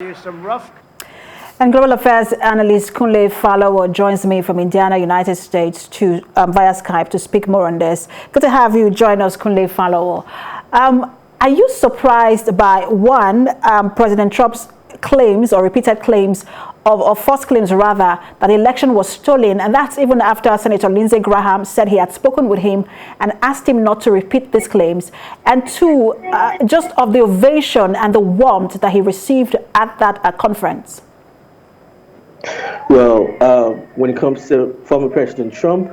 Here's some rough. And global affairs analyst Kunle Falowo joins me from Indiana, United States, via Skype to speak more on this. Good to have you join us, Kunle Falowo. Are you surprised by President Trump's claims or repeated claims or false claims rather, that the election was stolen, and that's even after Senator Lindsey Graham said he had spoken with him and asked him not to repeat these claims, and two, just of the ovation and the warmth that he received at that conference? Well, when it comes to former President Trump,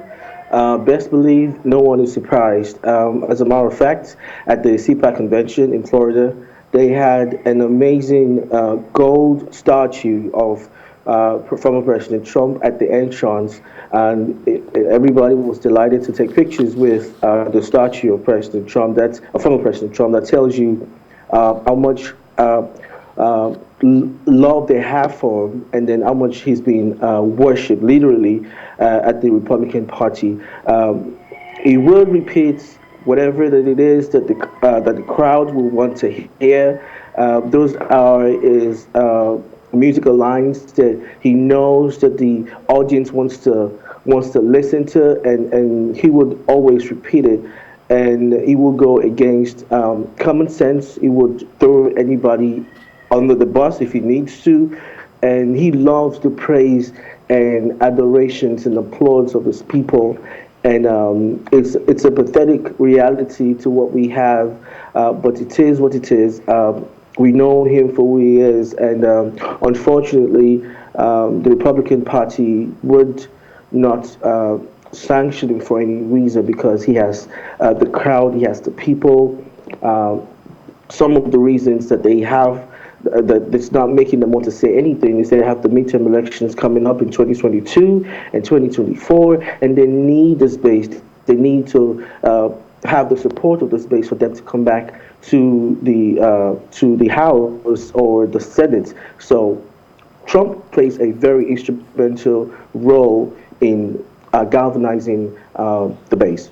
best believe no one is surprised. As a matter of fact, at the CPAC convention in Florida, they had an amazing gold statue of former President Trump at the entrance, and everybody was delighted to take pictures with the statue of President Trump. That's former President Trump. That tells you how much love they have for him, and then how much he's been worshipped literally at the Republican Party. He will repeat whatever that it is that the crowd will want to hear. Those are his musical lines that he knows that the audience wants to listen to, and he would always repeat it. And he will go against common sense. He would throw anybody under the bus if he needs to, and he loves the praise and adorations and applause of his people. And it's a pathetic reality to what we have, but it is what it is. We know him for who he is, and unfortunately, the Republican Party would not sanction him for any reason, because he has the crowd, he has the people. Some of the reasons that they have that it's not making them want to say anything is they have the midterm elections coming up in 2022 and 2024, and they need this base. They need to have the support of this base for them to come back to the House or the Senate. So Trump plays a very instrumental role in galvanizing the base.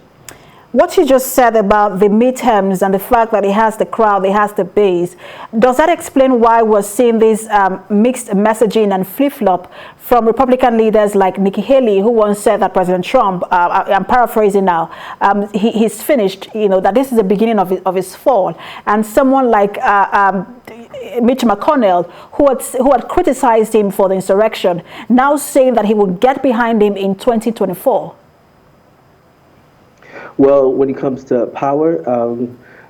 What you just said about the midterms and the fact that he has the crowd, he has the base, does that explain why we're seeing this mixed messaging and flip-flop from Republican leaders like Nikki Haley, who once said that President Trump, I'm paraphrasing now, he's finished, that this is the beginning of his fall, and someone like Mitch McConnell, who had criticized him for the insurrection, now saying that he would get behind him in 2024? Well, when it comes to power,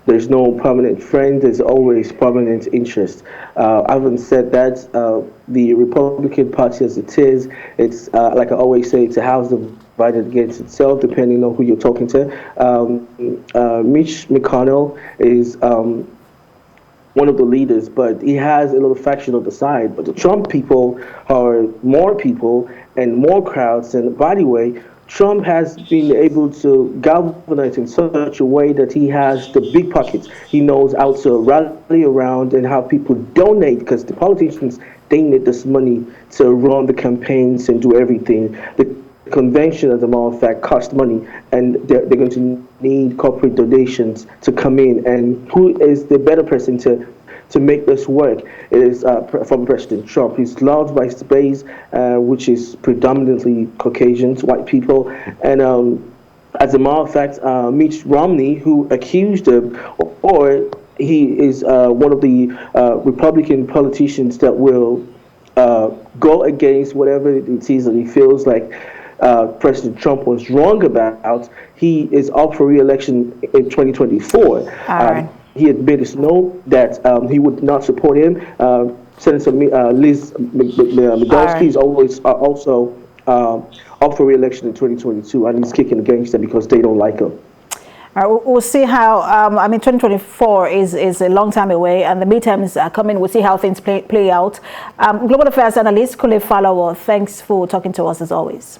there's no permanent friend. There's always permanent interest. Having said that, the Republican Party as it is, it's like I always say, it's a house divided against itself, depending on who you're talking to. Mitch McConnell is one of the leaders, but he has a little faction on the side. But the Trump people are more people and more crowds. And by the way, Trump has been able to galvanize in such a way that he has the big pockets. He knows how to rally around and have people donate, because the politicians, they need this money to run the campaigns and do everything. The convention, as a matter of fact, costs money, and they're going to need corporate donations to come in. And who is the better person to make this work? It is from President Trump. He's loved by his base, which is predominantly Caucasians, white people. And as a matter of fact, Mitt Romney, who accused him, or he is one of the Republican politicians that will go against whatever it is that he feels like President Trump was wrong about. He is up for re-election in 2024. He admitted that he would not support him. Senator Liz Migalski is always also up for re-election in 2022, and he's kicking against them because they don't like him. We'll see how, 2024 is a long time away, and the midterms are coming. We'll see how things play out. Global affairs analyst Kunle Falowo, thanks for talking to us as always.